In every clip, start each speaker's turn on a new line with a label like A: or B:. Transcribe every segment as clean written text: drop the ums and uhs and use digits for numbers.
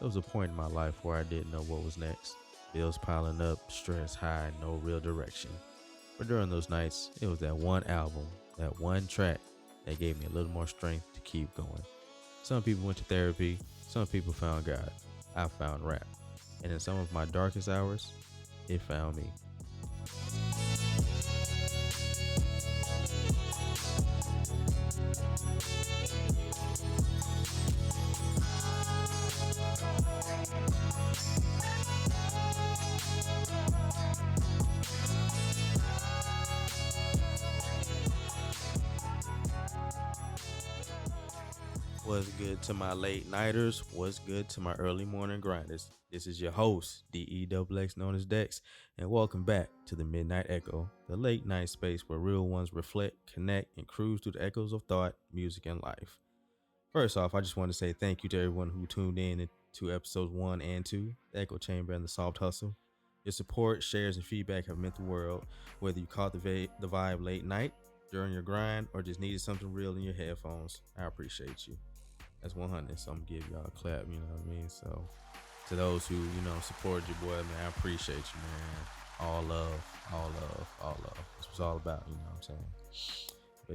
A: There was a point in my life where I didn't know what was next. Bills piling up, stress high, no real direction. But during those nights, it was that one album, that one track that gave me a little more strength to keep going. Some people went to therapy, some people found God. I found rap. And in some of my darkest hours, it found me. What's good to my late nighters? What's good to my early morning grinders? This is your host, DEXX known as Dex, and welcome back to the Midnight Echo, the late night space where real ones reflect, connect, and cruise through the echoes of thought, music, and life. First off, I just want to say thank you to everyone who tuned in to episodes 1 and 2, The Echo Chamber and The Soft Hustle. Your support, shares, and feedback have meant the world, whether you caught the vibe late night, during your grind, or just needed something real in your headphones. I appreciate you. That's 100. So I'm gonna give y'all a clap, you know what I mean? So to those who, supported your boy, man, I appreciate you, man. All love, all love, all love. That's what it's all about, you know what I'm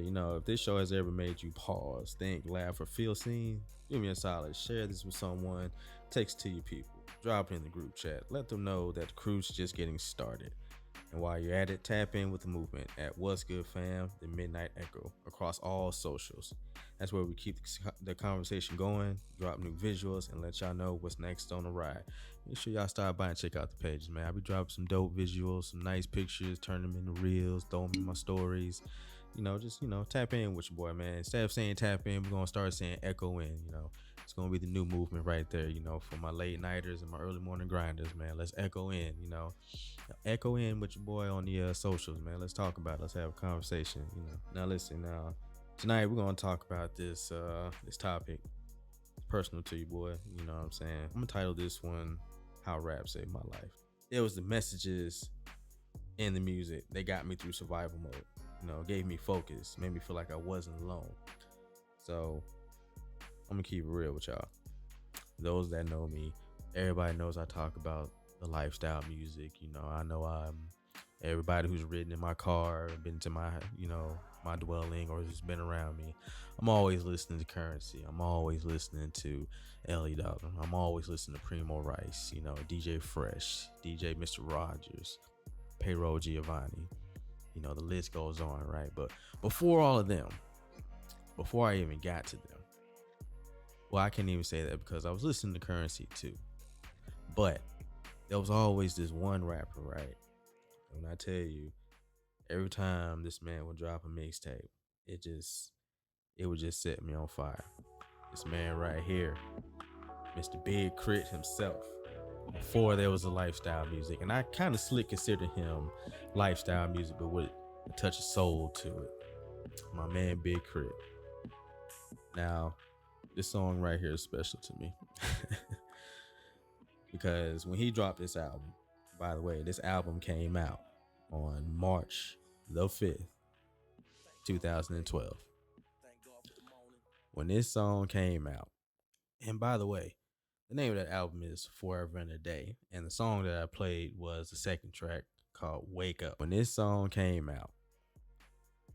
A: saying? But if this show has ever made you pause, think, laugh, or feel seen, do me a solid. Share this with someone, text to your people, drop it in the group chat. Let them know that the cruise is just getting started. And while you're at it, tap in with the movement at What's Good Fam, the Midnight Echo, across all socials. That's where we keep the conversation going, drop new visuals, and let y'all know what's next on the ride. Make sure y'all stop by and check out the pages, man. I'll be dropping some dope visuals, some nice pictures, turn them into reels, throw them in my stories. Tap in with your boy, man. Instead of saying tap in, we're going to start saying echo in, It's going to be the new movement right there, for my late nighters and my early morning grinders, man. Let's echo in, Echo in with your boy on the socials, man. Let's talk about it. Let's have a conversation, Now, listen, tonight we're going to talk about this topic, personal to you, boy. You know what I'm saying? I'm going to title this one, How Rap Saved My Life. It was the messages in the music that got me through survival mode. Gave me focus, made me feel like I wasn't alone. So I'm gonna keep it real with y'all. Those that know me, everybody knows I talk about the lifestyle music. I know everybody who's ridden in my car, been to my, my dwelling, or just been around me. I'm always listening to Currency. I'm always listening to Ellie Dollar. I'm always listening to Primo Rice, DJ Fresh, DJ Mr. Rogers, Payroll Giovanni. The list goes on, right? But before all of them, before I even got to them, well, I can't even say that because I was listening to Currency too. But there was always this one rapper, right? When I tell you, every time this man would drop a mixtape, it would just set me on fire. This man right here, Mr. Big K.R.I.T himself. Before there was a lifestyle music, and I kind of slick consider him lifestyle music, but with a touch of soul to it. My man Big K.R.I.T. Now, this song right here is special to me because when he dropped this album, by the way, this album came out on March the 5th, 2012. When this song came out, and by the way, the name of that album is Forever and a Day, and the song that I played was the second track called Wake Up. When this song came out,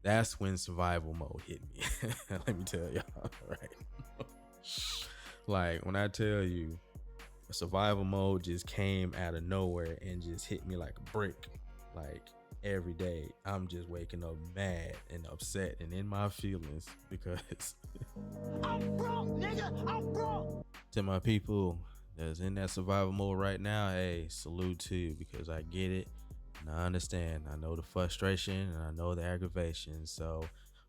A: that's when survival mode hit me. Let me tell y'all, right? Like, when I tell you, survival mode just came out of nowhere and just hit me like a brick. Like, every day, I'm just waking up mad and upset and in my feelings because I'm broke, nigga. I'm broke. To my people that's in that survival mode right now, hey, salute to you because I get it and I understand. I know the frustration and I know the aggravation. So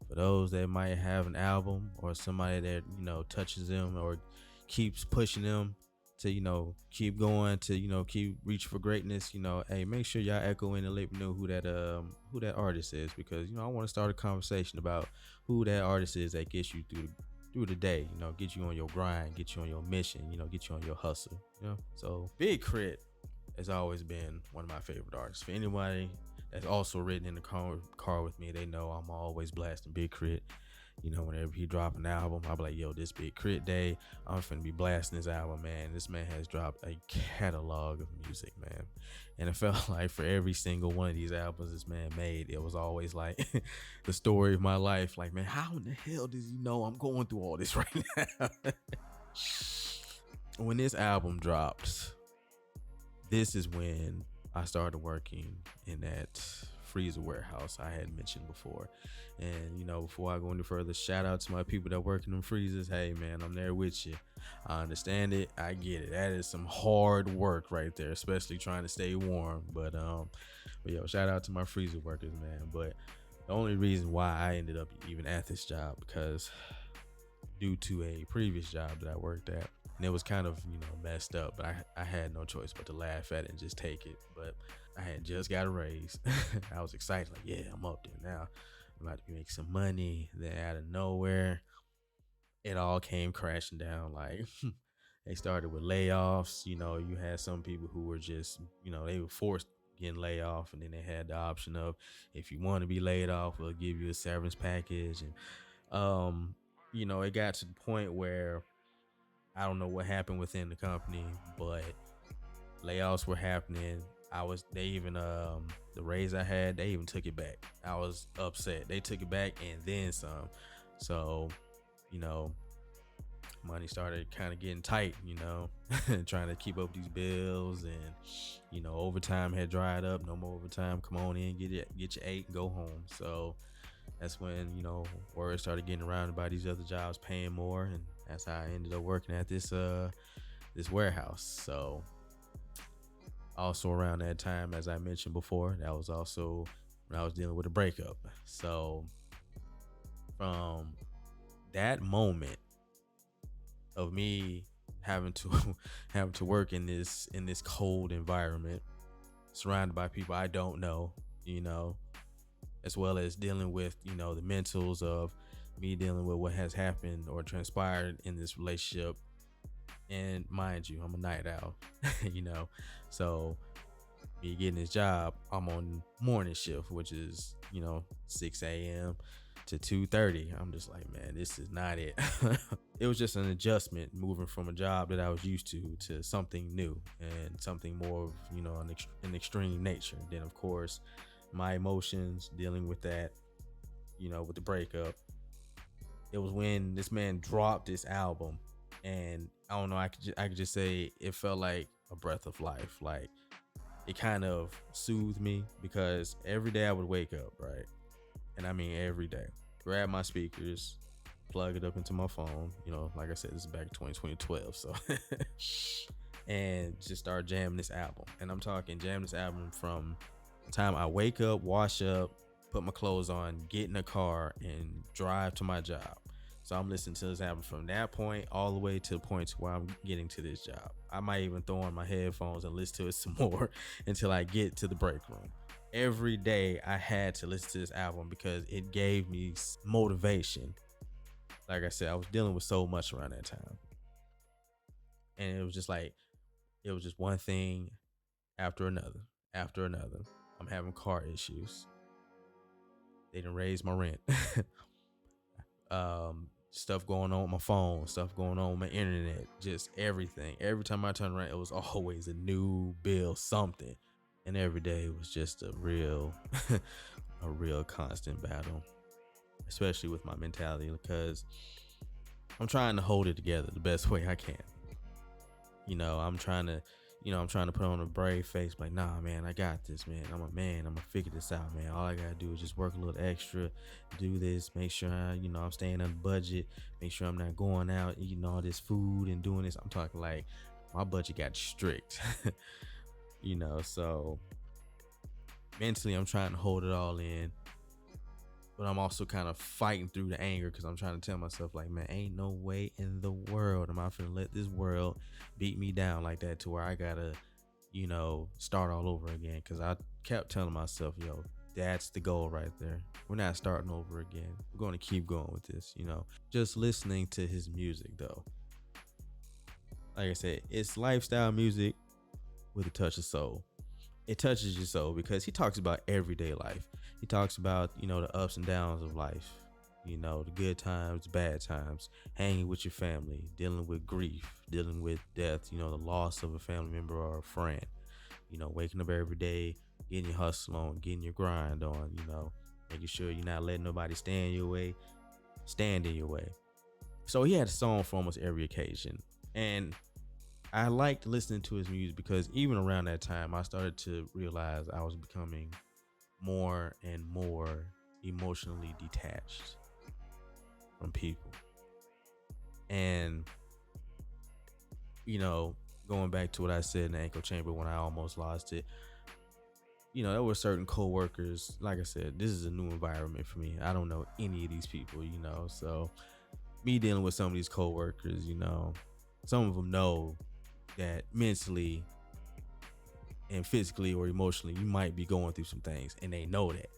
A: for those that might have an album or somebody that, touches them or keeps pushing them to, keep going, to, keep reach for greatness, hey, make sure y'all echo in and let me know who that artist is, because, I want to start a conversation about who that artist is that gets you through the day, get you on your grind, get you on your mission, get you on your hustle, So Big K.R.I.T has always been one of my favorite artists. For anybody that's also ridden in the car with me, they know I'm always blasting Big K.R.I.T. Whenever he drop an album, I'll be like, yo, this big K.R.I.T day, I'm finna be blasting this album, man. This man has dropped a catalog of music, man. And it felt like for every single one of these albums this man made, it was always like the story of my life. Like, man, how in the hell does he know I'm going through all this right now? When this album dropped, this is when I started working in that freezer warehouse I had mentioned before. And before I go any further, shout out to my people that work in them freezers. Hey man, I'm there with you. I understand it. I get it. That is some hard work right there, especially trying to stay warm. But yo, shout out to my freezer workers, man. But the only reason why I ended up even at this job, because due to a previous job that I worked at, and it was kind of messed up, but I had no choice but to laugh at it and just take it. But I had just got a raise. I was excited, like, yeah, I'm up there now, I'm about to make some money. Then out of nowhere, it all came crashing down. Like they started with layoffs. You had some people who were just they were forced getting laid off, and then they had the option of, if you want to be laid off, we'll give you a severance package. And it got to the point where I don't know what happened within the company, but layoffs were happening. They even the raise I had, they even took it back. I was upset. They took it back and then some. So money started kind of getting tight, trying to keep up these bills, and overtime had dried up. No more overtime. Come on in, get your 8 and go home. So that's when word started getting around about these other jobs paying more, and that's how I ended up working at this warehouse. So also around that time, as I mentioned before, that was also when I was dealing with a breakup. So from that moment of me having to work in this cold environment, surrounded by people I don't know, as well as dealing with the mentals of me dealing with what has happened or transpired in this relationship. And mind you, I'm a night owl, so me getting this job, I'm on morning shift, which is 6 a.m. to 2:30. I'm just like, man, this is not it. It was just an adjustment moving from a job that I was used to something new and something more of an extreme nature. Then of course my emotions dealing with that, with the breakup. It was when this man dropped this album, and I don't know, I could just say it felt like a breath of life. Like it kind of soothed me, because every day I would wake up, right? And I mean every day, grab my speakers, plug it up into my phone, like I said, this is back in 2012, so and just start jamming this album. And I'm talking jam this album from the time I wake up, wash up, put my clothes on, get in a car, and drive to my job. So I'm listening to this album from that point all the way to the point to where I'm getting to this job. I might even throw on my headphones and listen to it some more until I get to the break room. Every day I had to listen to this album because it gave me motivation. Like I said, I was dealing with so much around that time, and it was just one thing after another. I'm having car issues. They didn't raise my rent. Stuff going on with my phone, stuff going on with my internet, just everything. Every time I turned around, it was always a new bill, something. And every day was just a real constant battle, especially with my mentality, because I'm trying to hold it together the best way I can. I'm trying to put on a brave face, like, nah, man, I got this, man. I'm gonna figure this out, man. All I gotta do is just work a little extra, do this, make sure I'm staying on budget, make sure I'm not going out eating all this food and doing this. I'm talking like my budget got strict, so mentally I'm trying to hold it all in, but I'm also kind of fighting through the anger, because I'm trying to tell myself, like, man, ain't no way in the world am I finna let this world beat me down like that to where I gotta, start all over again. Because I kept telling myself, yo, that's the goal right there. We're not starting over again. We're going to keep going with this, Just listening to his music, though, like I said, it's lifestyle music with a touch of soul. It touches your soul because he talks about everyday life. He talks about, the ups and downs of life. You know, the good times, bad times, hanging with your family, dealing with grief, dealing with death, you know, the loss of a family member or a friend, you know, waking up every day, getting your hustle on, getting your grind on, you know, making sure you're not letting nobody stand in your way. So he had a song for almost every occasion. And I liked listening to his music because even around that time, I started to realize I was becoming more and more emotionally detached from people. And, you know, going back to what I said in the echo chamber when I almost lost it, you know, there were certain coworkers. Like I said, this is a new environment for me. I don't know any of these people, you know. So me dealing with some of these coworkers, you know, some of them know that mentally and physically or emotionally you might be going through some things, and they know that.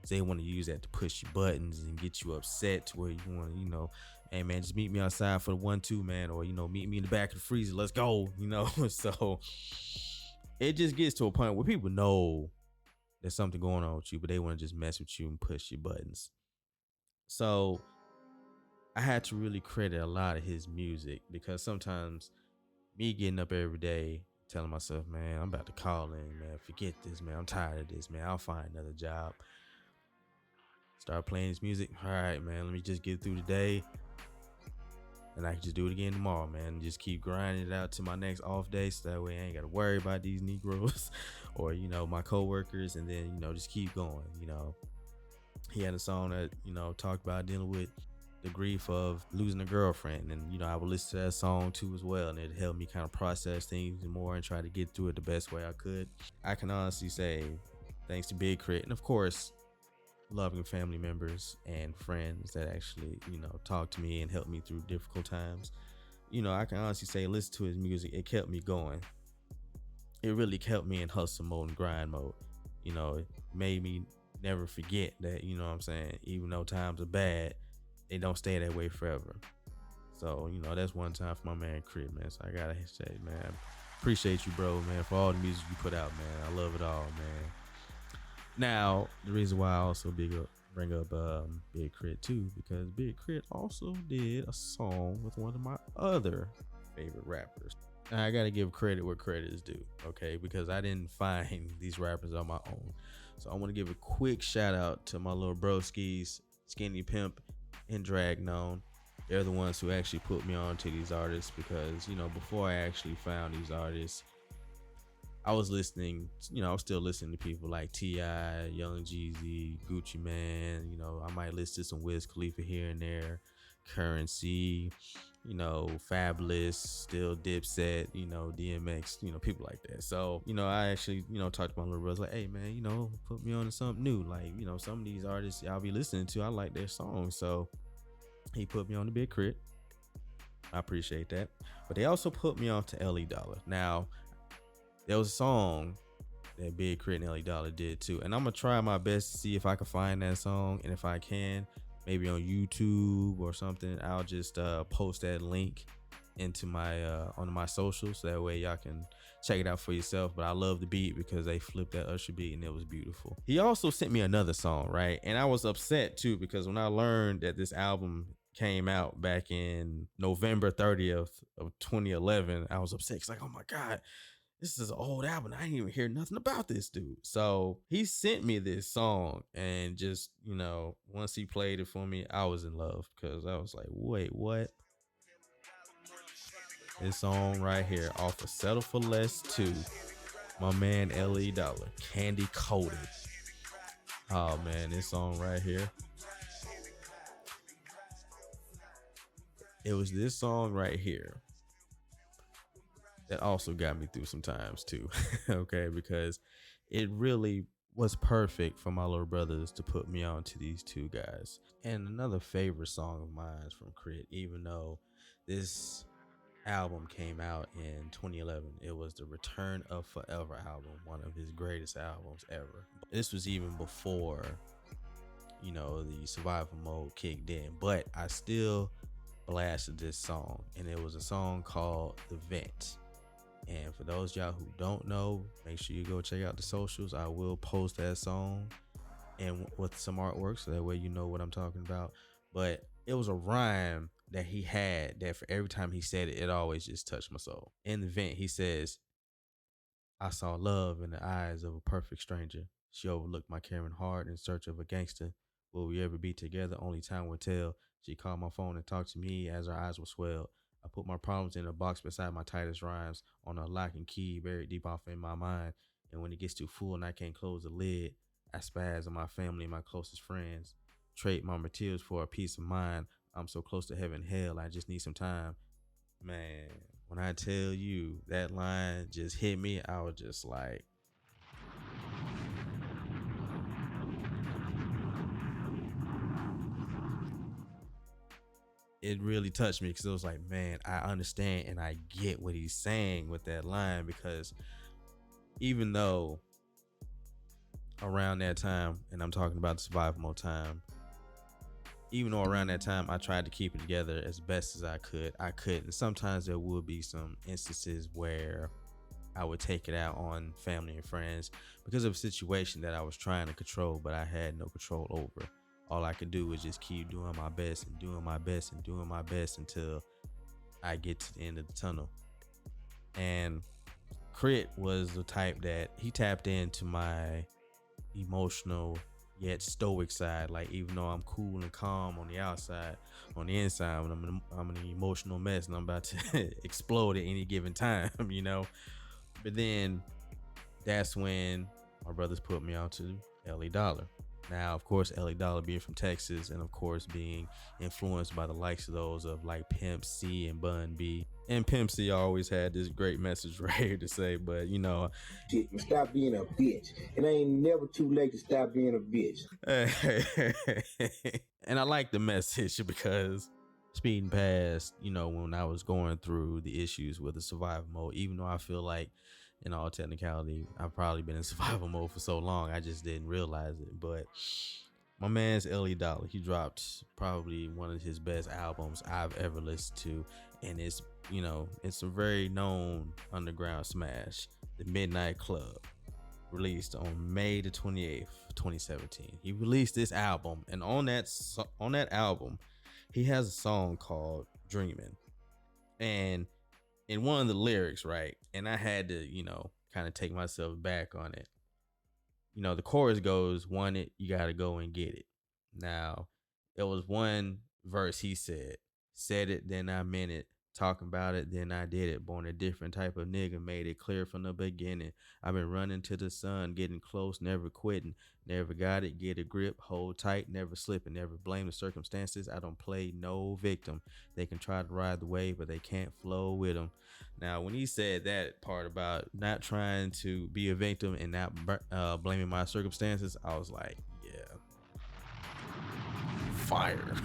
A: So they want to use that to push your buttons and get you upset to where you want to, you know, hey man, just meet me outside for the 1-2, man, or you know, meet me in the back of the freezer. Let's go, you know. So it just gets to a point where people know there's something going on with you, but they want to just mess with you and push your buttons. So I had to really credit a lot of his music because sometimes me getting up every day telling myself, man, I'm about to call in, man, forget this, man, I'm tired of this, man, I'll find another job. Start playing his music. All right, man, let me just get through the day and I can just do it again tomorrow, man. Just keep grinding it out to my next off day so that way I ain't got to worry about these Negroes or, you know, my coworkers, and then, you know, just keep going. You know, he had a song that, you know, talked about dealing with the grief of losing a girlfriend, and you know, I would listen to that song too as well, and it helped me kind of process things more and try to get through it the best way I could. I can honestly say thanks to Big Crit, and of course loving family members and friends that actually, you know, talk to me and help me through difficult times. You know, I can honestly say listen to his music, it kept me going. It really kept me in hustle mode and grind mode. You know, it made me never forget that, you know what I'm saying, even though times are bad, they don't stay that way forever. So, you know, that's one time for my man K.R.I.T, man. So I gotta say, man, appreciate you, bro, man, for all the music you put out, man. I love it all, man. Now, the reason why I also bring up Big K.R.I.T too, because Big K.R.I.T also did a song with one of my other favorite rappers. Now, I gotta give credit where credit is due, okay? Because I didn't find these rappers on my own. So I want to give a quick shout out to my little broskies, Skinny Pimp and Drag Known. They're the ones who actually put me on to these artists because, you know, before I actually found these artists, I was listening, you know, I was still listening to people like T.I., Young Jeezy, Gucci Man. You know, I might listen to some Wiz Khalifa here and there, Currency, you know, Fabulous, still Dipset, you know, DMX, you know, people like that. So, you know, I actually, you know, talked to my little brother like, hey, man, you know, put me on to something new. Like, you know, some of these artists I'll be listening to, I like their songs. So he put me on the Big K.R.I.T. I appreciate that. But they also put me on to L.E. Dollar. Now, there was a song that Big K.R.I.T and L.E. Dollar did too, and I'm gonna try my best to see if I can find that song, and if I can, maybe on YouTube or something, I'll just post that link into my on my socials, so that way y'all can check it out for yourself. But I love the beat because they flipped that Usher beat and it was beautiful. He also sent me another song, right? And I was upset too because when I learned that this album came out back in November 30th of 2011, I was upset. It's like, oh my God, this is an old album. I didn't even hear nothing about this dude. So he sent me this song, and just, you know, once he played it for me, I was in love because I was like, wait, what? This song right here off of Settle for Less 2, my man L.E. Dollar, Candy Coated. Oh man, this song right here. It was this song right here that also got me through some times too. Okay, because it really was perfect for my little brothers to put me on to these two guys. And another favorite song of mine is from K.R.I.T, even though this album came out in 2011, it was the Return of Forever album, one of his greatest albums ever. This was even before, you know, the survival mode kicked in, but I still blasted this song, and it was a song called The Vent. And for those y'all who don't know, make sure you go check out the socials. I will post that song and with some artwork, so that way you know what I'm talking about. But it was a rhyme that he had that for every time he said it, it always just touched my soul. In the vent, he says, I saw love in the eyes of a perfect stranger. She overlooked my caring heart in search of a gangster. Will we ever be together? Only time will tell. She called my phone and talked to me as her eyes were swelled. I put my problems in a box beside my tightest rhymes on a lock and key buried deep off in my mind. And when it gets too full and I can't close the lid, I spaz on my family and my closest friends. Trade my materials for a peace of mind. I'm so close to heaven, hell, I just need some time. Man, when I tell you that line just hit me, I was just like, it really touched me because it was like, man, I understand and I get what he's saying with that line because even though around that time, and I'm talking about the survival mode time, even though around that time I tried to keep it together as best as I couldn't. Sometimes there would be some instances where I would take it out on family and friends because of a situation that I was trying to control, but I had no control over. All I could do was just keep doing my best and doing my best and doing my best until I get to the end of the tunnel. And K.R.I.T was the type that he tapped into my emotional yet stoic side. Like even though I'm cool and calm on the outside, on the inside, when I'm an emotional mess and I'm about to explode at any given time, you know. But then that's when my brothers put me on to Ellie Dollar. Now, of course, Ellie Dollar being from Texas and of course being influenced by the likes of those of like Pimp C and Bun B. And Pimp C always had this great message right here to say, but you know,
B: stop being a bitch. It ain't never too late to stop being a bitch.
A: And I like the message because speeding past, you know, when I was going through the issues with the survival mode, even though I feel like in all technicality, I've probably been in survival mode for so long, I just didn't realize it. But my man's Ellie Dollar, he dropped probably one of his best albums I've ever listened to. And it's, you know, it's a very known underground smash, The Midnight Club, released on May the 28th, 2017. He released this album, and on that album, he has a song called Dreaming. And in one of the lyrics, right? And I had to, you know, kind of take myself back on it. You know, the chorus goes, "Want it, you gotta go and get it." Now, it was one verse he said it, then I meant it. Talking about it, then I did it. Born a different type of nigga, made it clear from the beginning. I've been running to the sun, getting close, never quitting. Never got it, get a grip, hold tight, never slipping, never blame the circumstances. I don't play no victim. They can try to ride the wave, but they can't flow with them. Now, when he said that part about not trying to be a victim and not blaming my circumstances, I was like, yeah, fire.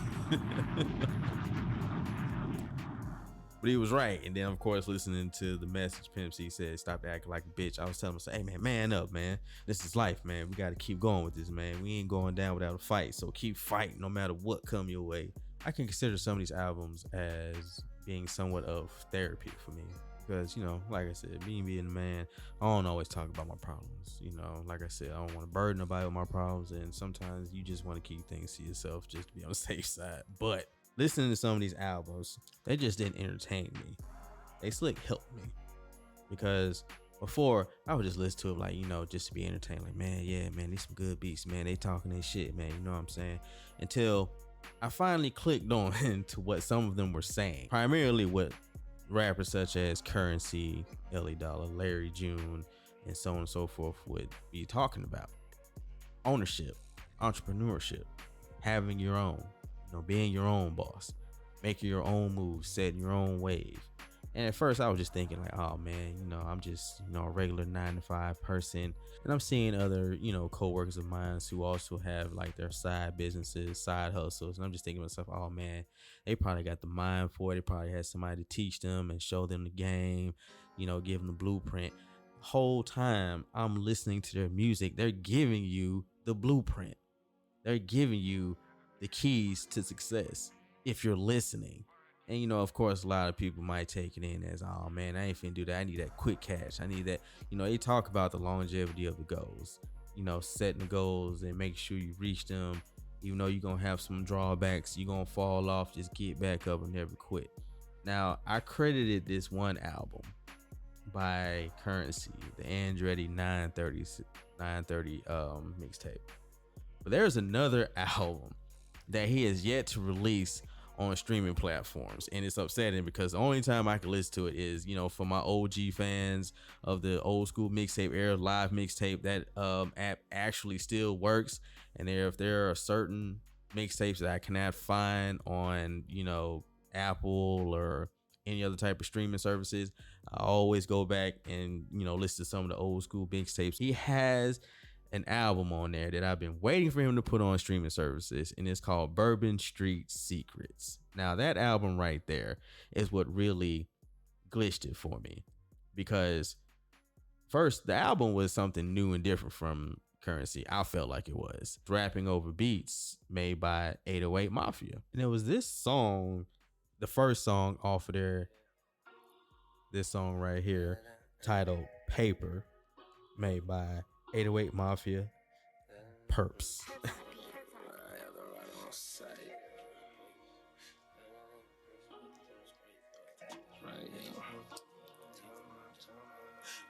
A: But he was right. And then, of course, listening to the message Pimp C said, stop acting like a bitch. I was telling him, hey, man up, man. This is life, man. We got to keep going with this, man. We ain't going down without a fight. So keep fighting no matter what come your way. I can consider some of these albums as being somewhat of therapy for me. Because, you know, like I said, being a man, I don't always talk about my problems. You know, like I said, I don't want to burden nobody with my problems. And sometimes you just want to keep things to yourself just to be on the safe side. But listening to some of these albums, they just didn't entertain me. They slick helped me. Because before, I would just listen to it like, you know, just to be entertained. Like, man, yeah, man, these some good beats, man. They talking their shit, man. You know what I'm saying? Until I finally clicked on into what some of them were saying. Primarily what rappers such as Curren, Ellie Dollar, Larry June, and so on and so forth would be talking about. Ownership, entrepreneurship, having your own, you know, being your own boss, making your own moves, setting your own wave. And at first I was just thinking like, oh man, you know, I'm just, you know, a regular 9-to-5 person. And I'm seeing other, you know, co-workers of mine who also have like their side businesses, side hustles. And I'm just thinking to myself, oh man, they probably got the mind for it. They probably had somebody to teach them and show them the game, you know, give them the blueprint. Whole time I'm listening to their music, they're giving you the blueprint. They're giving you the keys to success if you're listening. And, you know, of course, a lot of people might take it in as, oh, man, I ain't finna do that. I need that quick cash. I need that. You know, they talk about the longevity of the goals, you know, setting the goals and make sure you reach them, Even though you're gonna have some drawbacks, you're gonna fall off, just get back up and never quit. Now, I credited this one album by Currency, the Andretti 930 mixtape. But there's another album that he has yet to release on streaming platforms, and it's upsetting because the only time I can listen to it is, for my OG fans of the old school mixtape era, live mixtape. That app actually still works, and if there are certain mixtapes that I cannot find on Apple or any other type of streaming services, I always go back and listen to some of the old school mixtapes. He has an album on there that I've been waiting for him to put on streaming services, and it's called Bourbon Street Secrets. Now, that album right there is what really glitched it for me, because first, the album was something new and different from Currency. I felt like it was rapping over beats made by 808 Mafia, and it was this song, the first song off of there, this song right here, titled Paper, made by 808 Mafia, Perps.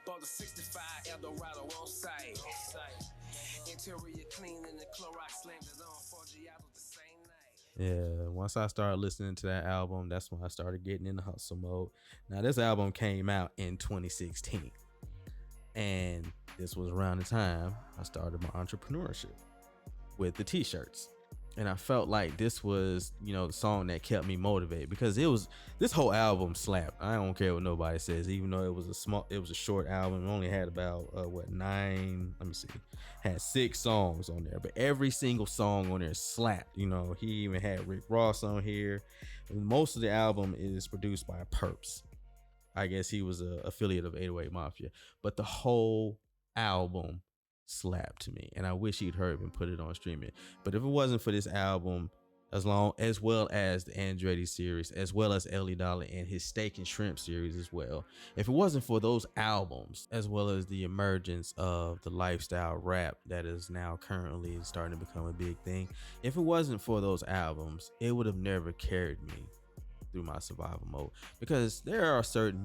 A: Bought the 65 Eldorado on site. Interior clean and the K.R.I.T slammed it on 4G out the same night. Yeah, once I started listening to that album, that's when I started getting in the hustle mode. Now, this album came out in 2016, and this was around the time I started my entrepreneurship with the t-shirts. And I felt like this was, the song that kept me motivated, because this whole album slapped. I don't care what nobody says, even though it was a short album. It only had about had 6 songs on there, but every single song on there slapped. He even had Rick Ross on here. And most of the album is produced by Perps. I guess he was an affiliate of 808 Mafia, but the whole album slapped to me, and I wish he'd heard and put it on streaming. But if it wasn't for this album, as well as the Andretti series, as well as Ellie Dollar and his Steak and Shrimp series as well, if it wasn't for those albums, as well as the emergence of the lifestyle rap that is now currently starting to become a big thing, if it wasn't for those albums, it would have never carried me through my survival mode. Because there is certain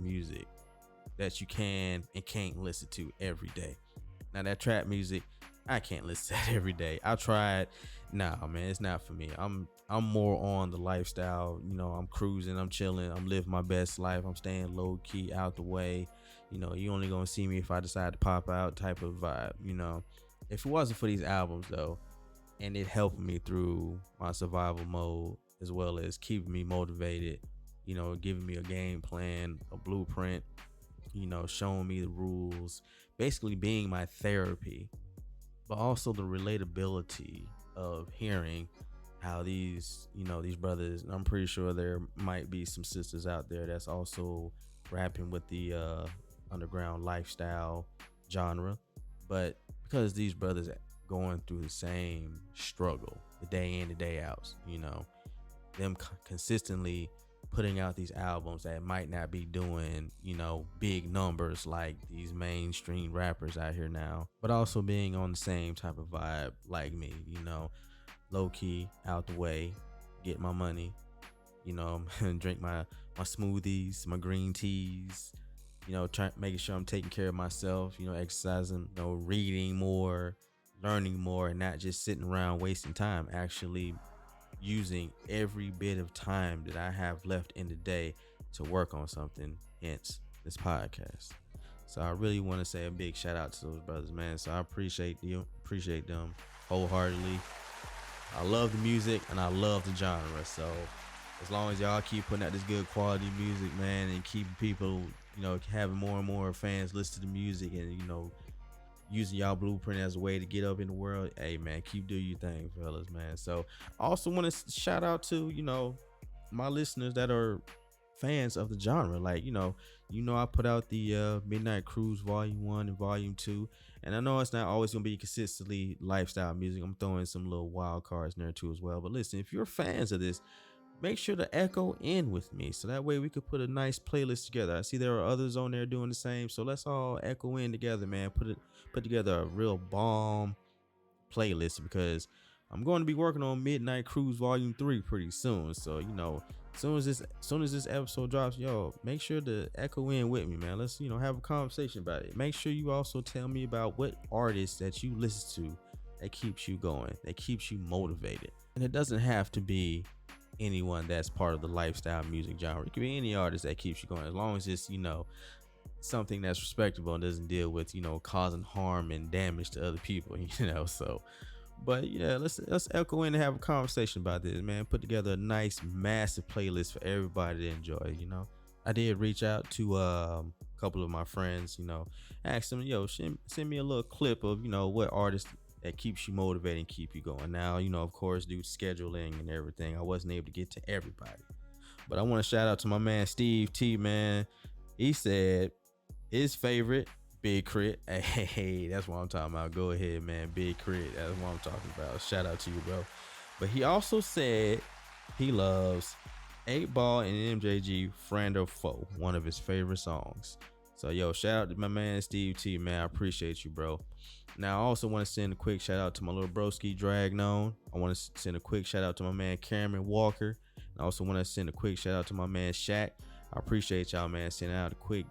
A: music that you can and can't listen to every day. Now, that trap music, I can't listen to that every day. I tried. Nah, man, it's not for me. I'm more on the lifestyle. I'm cruising, I'm chilling, I'm living my best life. I'm staying low key, out the way. You only gonna see me if I decide to pop out type of vibe. If it wasn't for these albums though, and it helped me through my survival mode, as well as keeping me motivated, giving me a game plan, a blueprint, showing me the rules, basically being my therapy, but also the relatability of hearing how these brothers, and I'm pretty sure there might be some sisters out there that's also rapping with the underground lifestyle genre, but because these brothers going through the same struggle, the day in, the day out, them consistently putting out these albums that might not be doing, big numbers like these mainstream rappers out here now, but also being on the same type of vibe like me, low key, out the way, get my money, drink my smoothies, my green teas, making sure I'm taking care of myself, exercising, reading more, learning more, and not just sitting around wasting time, actually using every bit of time that I have left in the day to work on something, hence this podcast. So I really want to say a big shout out to those brothers, man. So I appreciate them wholeheartedly. I love the music and I love the genre. So as long as y'all keep putting out this good quality music, man, and keeping people, having more and more fans listen to the music, and using y'all blueprint as a way to get up in the world, hey man, keep doing your thing, fellas, man. So I also want to shout out to my listeners that are fans of the genre. Like I put out the Midnight Cruise Volume 1 and Volume 2, and I know it's not always gonna be consistently lifestyle music. I'm throwing some little wild cards in there too as well. But listen, if you're fans of this, make sure to echo in with me, so that way we could put a nice playlist together. I see there are others on there doing the same, so let's all echo in together, man. Put together a real bomb playlist, because I'm going to be working on Midnight Cruise Volume 3 pretty soon. So, soon as this episode drops, yo, make sure to echo in with me, man. Let's, have a conversation about it. Make sure you also tell me about what artists that you listen to that keeps you going, that keeps you motivated. And it doesn't have to be anyone that's part of the lifestyle music genre. It could be any artist that keeps you going, as long as it's, something that's respectable and doesn't deal with, causing harm and damage to other people, so. But yeah, let's echo in and have a conversation about this, man. Put together a nice massive playlist for everybody to enjoy. I did reach out to a couple of my friends, ask them, yo, send me a little clip of, what artist that keeps you motivated and keep you going. Now, of course, due to scheduling and everything, I wasn't able to get to everybody. But I want to shout out to my man Steve T, man. He said his favorite, Big K.R.I.T. Hey, that's what I'm talking about. Go ahead, man. Big K.R.I.T. That's what I'm talking about. Shout out to you, bro. But he also said he loves 8 Ball and MJG Friend or Foe, one of his favorite songs. So, yo, shout out to my man Steve T, man. I appreciate you, bro. Now, I also want to send a quick shout out to my little broski Dragnon. I want to send a quick shout out to my man Cameron Walker. I also want to send a quick shout out to my man Shaq. I appreciate y'all, man. Sending out a quick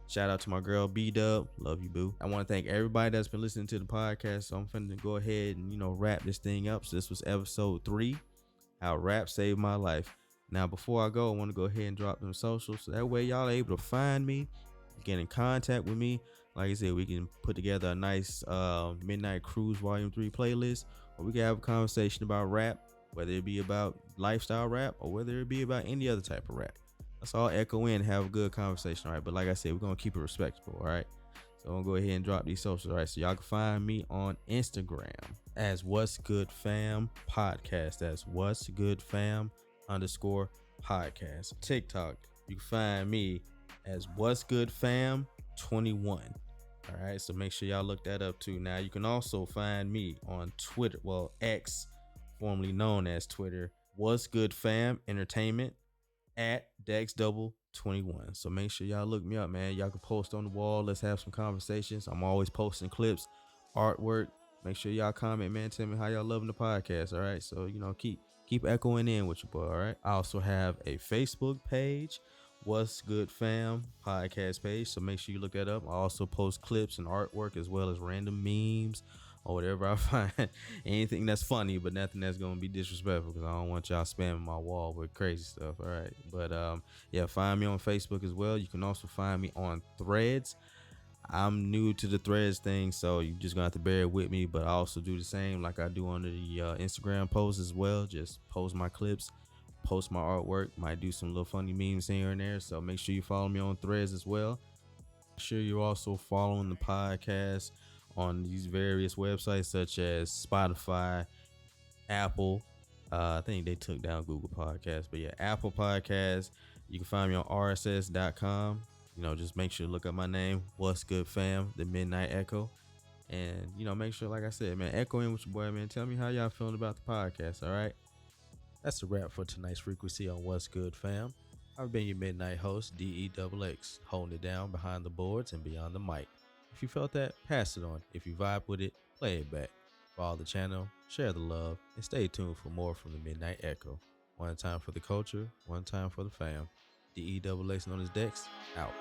A: shout out to my girl B-Dub. Love you, boo. I want to thank everybody that's been listening to the podcast. So I'm finna go ahead and, wrap this thing up. So this was episode 3, How Rap Saved My Life. Now, before I go, I want to go ahead and drop them socials. So that way y'all are able to find me, get in contact with me. Like I said, we can put together a nice Midnight Cruise Volume 3 playlist, or we can have a conversation about rap, whether it be about lifestyle rap or whether it be about any other type of rap. Let's all echo in and have a good conversation, all right? But like I said, we're going to keep it respectable, all right? So I'm going to go ahead and drop these socials, all right? So y'all can find me on Instagram as What's Good Fam Podcast. That's What's Good Fam _podcast. TikTok, you can find me as What's Good Fam 21. All right, so make sure y'all look that up too. Now, you can also find me on Twitter, well, X, formerly known as Twitter, What's Good Fam Entertainment at DexDouble21. So make sure y'all look me up, man. Y'all can post on the wall. Let's have some conversations. I'm always posting clips, artwork. Make sure y'all comment, man. Tell me how y'all loving the podcast. All right. So, keep echoing in with your boy. All right. I also have a Facebook page, What's Good Fam podcast page. So make sure you look that up. I also post clips and artwork as well as random memes or whatever I find. Anything that's funny, but nothing that's going to be disrespectful, because I don't want y'all spamming my wall with crazy stuff. All right. But yeah, find me on Facebook as well. You can also find me on Threads. I'm new to the Threads thing, so you just gonna have to bear with me, but I also do the same like I do on the Instagram posts as well. Just post my clips, post my artwork, might do some little funny memes here and there. So make sure you follow me on Threads as well. Make sure you're also following the podcast on these various websites such as Spotify, Apple. I think they took down Google Podcasts, but yeah, Apple Podcasts. You can find me on rss.com. Just make sure to look up my name, What's Good Fam, the Midnight Echo. And, make sure, like I said, man, echo in with your boy, man. Tell me how y'all feeling about the podcast, all right? That's a wrap for tonight's frequency on What's Good Fam. I've been your midnight host, DEXX, holding it down behind the boards and beyond the mic. If you felt that, pass it on. If you vibe with it, play it back. Follow the channel, share the love, and stay tuned for more from the Midnight Echo. One time for the culture, one time for the fam. DEXX known as Dex, out.